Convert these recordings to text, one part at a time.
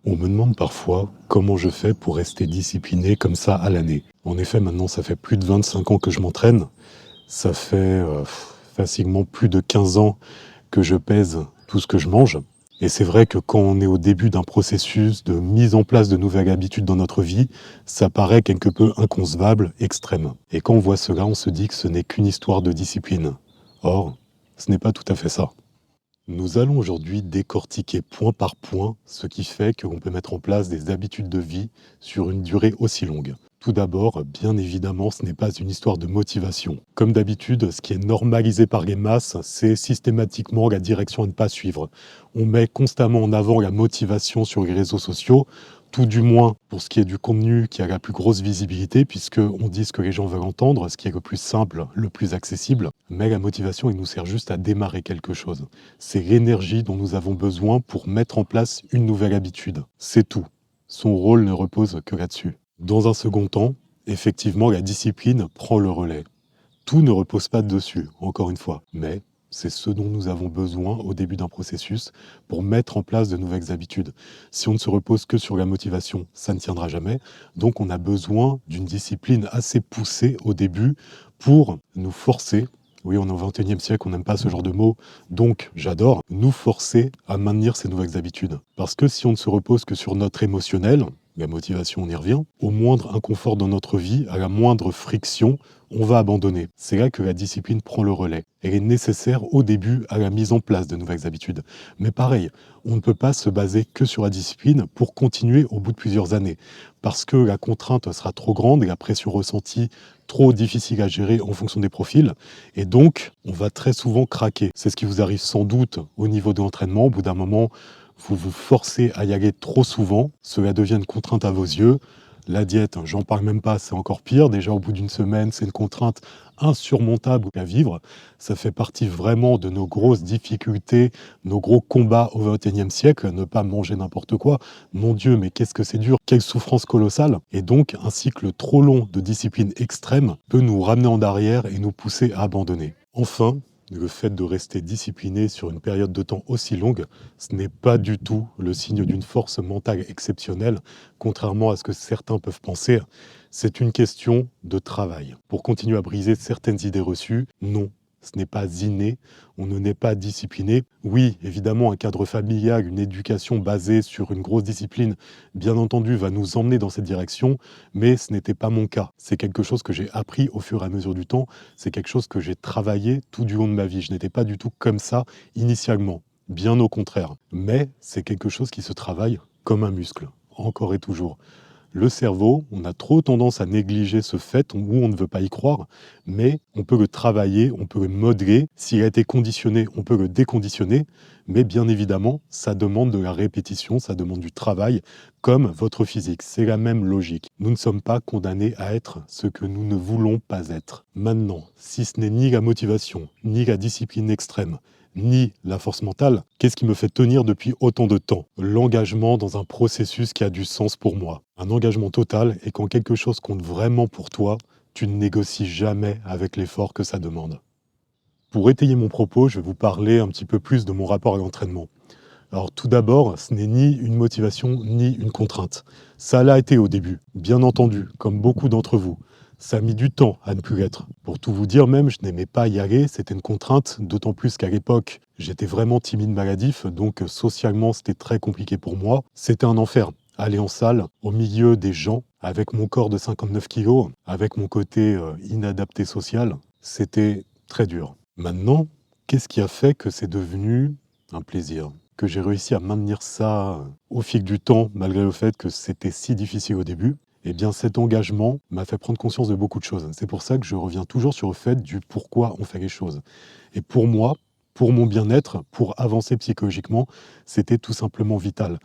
On me demande parfois comment je fais pour rester discipliné comme ça à l'année. En effet, maintenant, ça fait plus de 25 ans que je m'entraîne. Ça fait facilement plus de 15 ans que je pèse tout ce que je mange. Et c'est vrai que quand on est au début d'un processus de mise en place de nouvelles habitudes dans notre vie, ça paraît quelque peu inconcevable, extrême. Et quand on voit cela, on se dit que ce n'est qu'une histoire de discipline. Or, ce n'est pas tout à fait ça. Nous allons aujourd'hui décortiquer point par point ce qui fait qu'on peut mettre en place des habitudes de vie sur une durée aussi longue. Tout d'abord, bien évidemment, ce n'est pas une histoire de motivation. Comme d'habitude, ce qui est normalisé par les masses, c'est systématiquement la direction à ne pas suivre. On met constamment en avant la motivation sur les réseaux sociaux, tout du moins pour ce qui est du contenu qui a la plus grosse visibilité, puisqu'on dit ce que les gens veulent entendre, ce qui est le plus simple, le plus accessible. Mais la motivation, elle nous sert juste à démarrer quelque chose. C'est l'énergie dont nous avons besoin pour mettre en place une nouvelle habitude. C'est tout. Son rôle ne repose que là-dessus. Dans un second temps, effectivement, la discipline prend le relais. Tout ne repose pas dessus, encore une fois, mais c'est ce dont nous avons besoin au début d'un processus pour mettre en place de nouvelles habitudes. Si on ne se repose que sur la motivation, ça ne tiendra jamais. Donc on a besoin d'une discipline assez poussée au début pour nous forcer. Oui, on est au XXIe siècle, on n'aime pas ce genre de mots, donc j'adore nous forcer à maintenir ces nouvelles habitudes. Parce que si on ne se repose que sur notre émotionnel, la motivation, on y revient, au moindre inconfort dans notre vie, à la moindre friction, on va abandonner. C'est là que la discipline prend le relais. Elle est nécessaire au début à la mise en place de nouvelles habitudes. Mais pareil, on ne peut pas se baser que sur la discipline pour continuer au bout de plusieurs années. Parce que la contrainte sera trop grande et la pression ressentie trop difficile à gérer en fonction des profils. Et donc, on va très souvent craquer. C'est ce qui vous arrive sans doute au niveau de l'entraînement. Au bout d'un moment, vous vous forcez à y aller trop souvent. Cela devient une contrainte à vos yeux. La diète, j'en parle même pas, c'est encore pire. Déjà, au bout d'une semaine, c'est une contrainte insurmontable à vivre. Ça fait partie vraiment de nos grosses difficultés, nos gros combats au XXIe siècle. Ne pas manger n'importe quoi. Mon Dieu, mais qu'est-ce que c'est dur. Quelle souffrance colossale. Et donc, un cycle trop long de discipline extrême peut nous ramener en arrière et nous pousser à abandonner. Enfin, le fait de rester discipliné sur une période de temps aussi longue, ce n'est pas du tout le signe d'une force mentale exceptionnelle, contrairement à ce que certains peuvent penser. C'est une question de travail. Pour continuer à briser certaines idées reçues, non, ce n'est pas inné, on ne naît pas discipliné. Oui, évidemment, un cadre familial, une éducation basée sur une grosse discipline, bien entendu, va nous emmener dans cette direction, mais ce n'était pas mon cas. C'est quelque chose que j'ai appris au fur et à mesure du temps, c'est quelque chose que j'ai travaillé tout du long de ma vie. Je n'étais pas du tout comme ça initialement, bien au contraire. Mais c'est quelque chose qui se travaille comme un muscle, encore et toujours. Le cerveau, on a trop tendance à négliger ce fait, ou on ne veut pas y croire, mais on peut le travailler, on peut le modeler. S'il a été conditionné, on peut le déconditionner, mais bien évidemment, ça demande de la répétition, ça demande du travail, comme votre physique. C'est la même logique. Nous ne sommes pas condamnés à être ce que nous ne voulons pas être. Maintenant, si ce n'est ni la motivation, ni la discipline extrême, ni la force mentale, qu'est-ce qui me fait tenir depuis autant de temps? L'engagement dans un processus qui a du sens pour moi. Un engagement total, et quand quelque chose compte vraiment pour toi, tu ne négocies jamais avec l'effort que ça demande. Pour étayer mon propos, je vais vous parler un petit peu plus de mon rapport à l'entraînement. Alors tout d'abord, ce n'est ni une motivation ni une contrainte. Ça l'a été au début, bien entendu, comme beaucoup d'entre vous. Ça a mis du temps à ne plus l'être. Pour tout vous dire même, je n'aimais pas y aller, c'était une contrainte, d'autant plus qu'à l'époque, j'étais vraiment timide maladif, donc socialement c'était très compliqué pour moi. C'était un enfer. Aller en salle, au milieu des gens, avec mon corps de 59 kilos, avec mon côté inadapté social, c'était très dur. Maintenant, qu'est-ce qui a fait que c'est devenu un plaisir? Que j'ai réussi à maintenir ça au fil du temps, malgré le fait que c'était si difficile au début, eh bien cet engagement m'a fait prendre conscience de beaucoup de choses. C'est pour ça que je reviens toujours sur le fait du pourquoi on fait les choses. Et pour moi, pour mon bien-être, pour avancer psychologiquement, c'était tout simplement vital.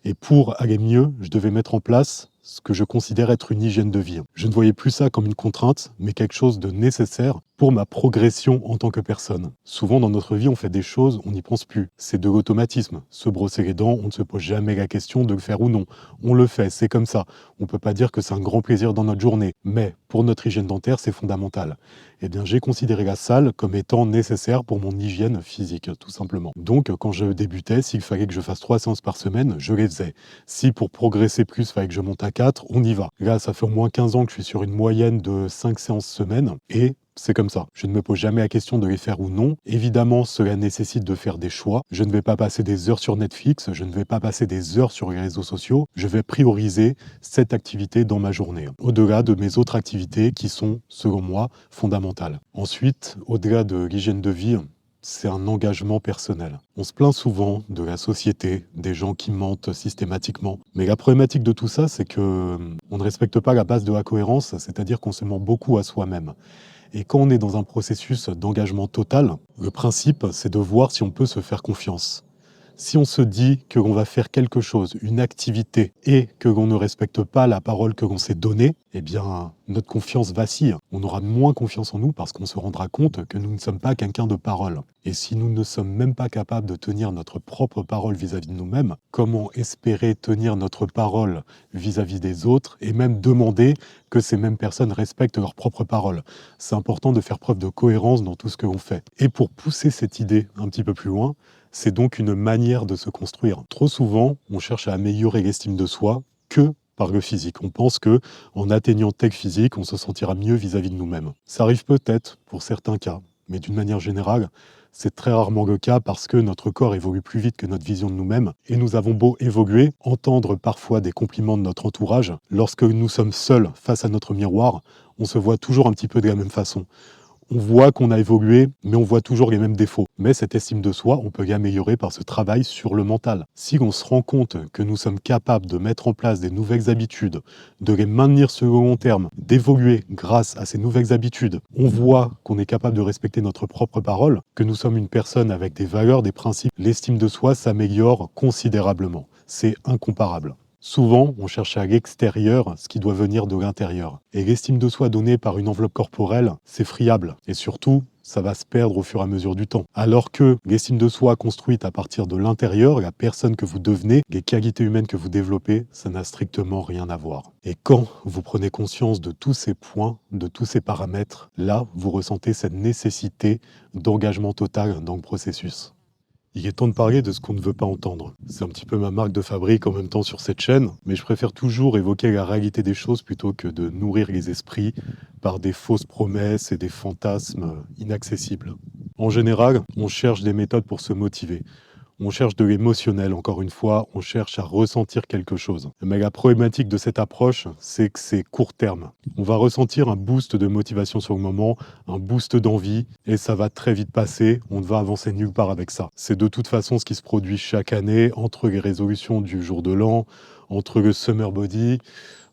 Et pour aller mieux, je devais mettre en place ce que je considère être une hygiène de vie. Je ne voyais plus ça comme une contrainte, mais quelque chose de nécessaire pour ma progression en tant que personne. Souvent dans notre vie, on fait des choses, on n'y pense plus. C'est de l'automatisme. Se brosser les dents, on ne se pose jamais la question de le faire ou non. On le fait, c'est comme ça. On ne peut pas dire que c'est un grand plaisir dans notre journée. Mais pour notre hygiène dentaire, c'est fondamental. Eh bien, j'ai considéré la salle comme étant nécessaire pour mon hygiène physique, tout simplement. Donc, quand je débutais, s'il fallait que je fasse 3 séances par semaine, je les faisais. Si pour progresser plus, il fallait que je monte à 4, on y va. Là, ça fait au moins 15 ans que je suis sur une moyenne de 5 séances semaine et c'est comme ça. Je ne me pose jamais la question de les faire ou non. Évidemment, cela nécessite de faire des choix. Je ne vais pas passer des heures sur Netflix, je ne vais pas passer des heures sur les réseaux sociaux. Je vais prioriser cette activité dans ma journée, au-delà de mes autres activités qui sont, selon moi, fondamentales. Ensuite, au-delà de l'hygiène de vie, c'est un engagement personnel. On se plaint souvent de la société, des gens qui mentent systématiquement. Mais la problématique de tout ça, c'est que on ne respecte pas la base de la cohérence, c'est-à-dire qu'on se ment beaucoup à soi-même. Et quand on est dans un processus d'engagement total, le principe, c'est de voir si on peut se faire confiance. Si on se dit que l'on va faire quelque chose, une activité, et que l'on ne respecte pas la parole que l'on s'est donnée, eh bien, notre confiance vacille. On aura moins confiance en nous parce qu'on se rendra compte que nous ne sommes pas quelqu'un de parole. Et si nous ne sommes même pas capables de tenir notre propre parole vis-à-vis de nous-mêmes, comment espérer tenir notre parole vis-à-vis des autres et même demander que ces mêmes personnes respectent leur propre parole? C'est important de faire preuve de cohérence dans tout ce que l'on fait. Et pour pousser cette idée un petit peu plus loin, c'est donc une manière de se construire. Trop souvent, on cherche à améliorer l'estime de soi que par le physique. On pense que en atteignant tel physique, on se sentira mieux vis-à-vis de nous-mêmes. Ça arrive peut-être pour certains cas, mais d'une manière générale, c'est très rarement le cas parce que notre corps évolue plus vite que notre vision de nous-mêmes et nous avons beau évoluer, entendre parfois des compliments de notre entourage, lorsque nous sommes seuls face à notre miroir, on se voit toujours un petit peu de la même façon. On voit qu'on a évolué, mais on voit toujours les mêmes défauts. Mais cette estime de soi, on peut l'améliorer par ce travail sur le mental. Si on se rend compte que nous sommes capables de mettre en place des nouvelles habitudes, de les maintenir sur le long terme, d'évoluer grâce à ces nouvelles habitudes, on voit qu'on est capable de respecter notre propre parole, que nous sommes une personne avec des valeurs, des principes, l'estime de soi s'améliore considérablement. C'est incomparable. Souvent, on cherche à l'extérieur ce qui doit venir de l'intérieur. Et l'estime de soi donnée par une enveloppe corporelle, c'est friable. Et surtout, ça va se perdre au fur et à mesure du temps. Alors que l'estime de soi construite à partir de l'intérieur, la personne que vous devenez, les qualités humaines que vous développez, ça n'a strictement rien à voir. Et quand vous prenez conscience de tous ces points, de tous ces paramètres, là, vous ressentez cette nécessité d'engagement total dans le processus. Il est temps de parler de ce qu'on ne veut pas entendre. C'est un petit peu ma marque de fabrique en même temps sur cette chaîne, mais je préfère toujours évoquer la réalité des choses plutôt que de nourrir les esprits par des fausses promesses et des fantasmes inaccessibles. En général, on cherche des méthodes pour se motiver. On cherche de l'émotionnel, encore une fois, on cherche à ressentir quelque chose. Mais la problématique de cette approche, c'est que c'est court terme. On va ressentir un boost de motivation sur le moment, un boost d'envie, et ça va très vite passer, on ne va avancer nulle part avec ça. C'est de toute façon ce qui se produit chaque année, entre les résolutions du jour de l'an, entre le summer body,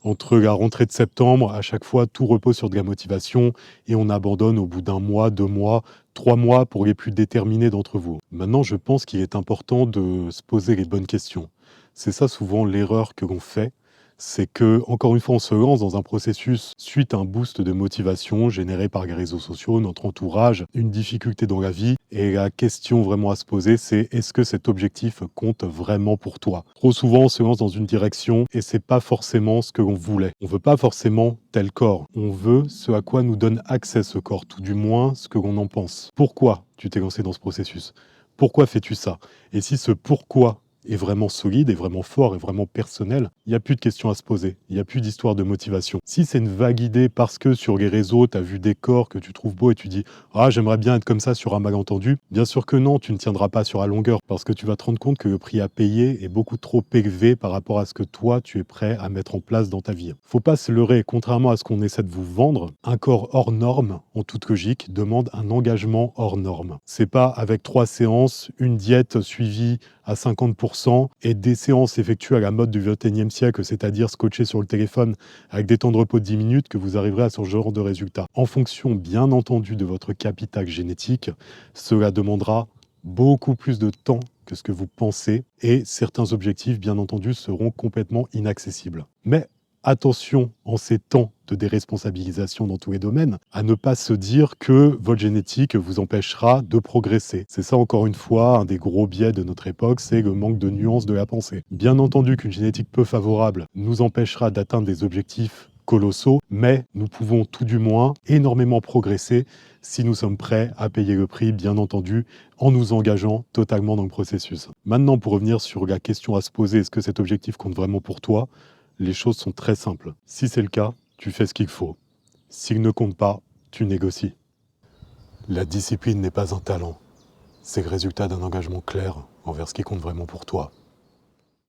entre la rentrée de septembre, à chaque fois, tout repose sur de la motivation et on abandonne au bout d'un mois, 2 mois, 3 mois pour les plus déterminés d'entre vous. Maintenant, je pense qu'il est important de se poser les bonnes questions. C'est ça souvent l'erreur que l'on fait, c'est que, encore une fois, on se lance dans un processus suite à un boost de motivation généré par les réseaux sociaux, notre entourage, une difficulté dans la vie. Et la question vraiment à se poser, c'est est-ce que cet objectif compte vraiment pour toi? Trop souvent, on se lance dans une direction et c'est pas forcément ce que l'on voulait. On veut pas forcément tel corps. On veut ce à quoi nous donne accès ce corps, tout du moins ce que l'on en pense. Pourquoi tu t'es lancé dans ce processus? Pourquoi fais-tu ça? Et si ce pourquoi est vraiment solide, est vraiment fort, est vraiment personnel, il n'y a plus de questions à se poser, il n'y a plus d'histoire de motivation. Si c'est une vague idée parce que sur les réseaux, tu as vu des corps que tu trouves beaux et tu dis « Ah, j'aimerais bien être comme ça sur un malentendu », bien sûr que non, tu ne tiendras pas sur la longueur parce que tu vas te rendre compte que le prix à payer est beaucoup trop élevé par rapport à ce que toi, tu es prêt à mettre en place dans ta vie. Faut pas se leurrer, contrairement à ce qu'on essaie de vous vendre, un corps hors norme, en toute logique, demande un engagement hors norme. C'est pas avec 3 séances, une diète suivie à 50% et des séances effectuées à la mode du XXIe siècle, c'est-à-dire scotché sur le téléphone avec des temps de repos de 10 minutes que vous arriverez à ce genre de résultat. En fonction, bien entendu, de votre capital génétique, cela demandera beaucoup plus de temps que ce que vous pensez et certains objectifs, bien entendu, seront complètement inaccessibles. Mais attention en ces temps de déresponsabilisation dans tous les domaines, à ne pas se dire que votre génétique vous empêchera de progresser. C'est ça encore une fois, un des gros biais de notre époque, c'est le manque de nuances de la pensée. Bien entendu qu'une génétique peu favorable nous empêchera d'atteindre des objectifs colossaux, mais nous pouvons tout du moins énormément progresser si nous sommes prêts à payer le prix, bien entendu, en nous engageant totalement dans le processus. Maintenant, pour revenir sur la question à se poser, est-ce que cet objectif compte vraiment pour toi? Les choses sont très simples. Si c'est le cas, tu fais ce qu'il faut. S'il ne compte pas, tu négocies. La discipline n'est pas un talent, c'est le résultat d'un engagement clair envers ce qui compte vraiment pour toi.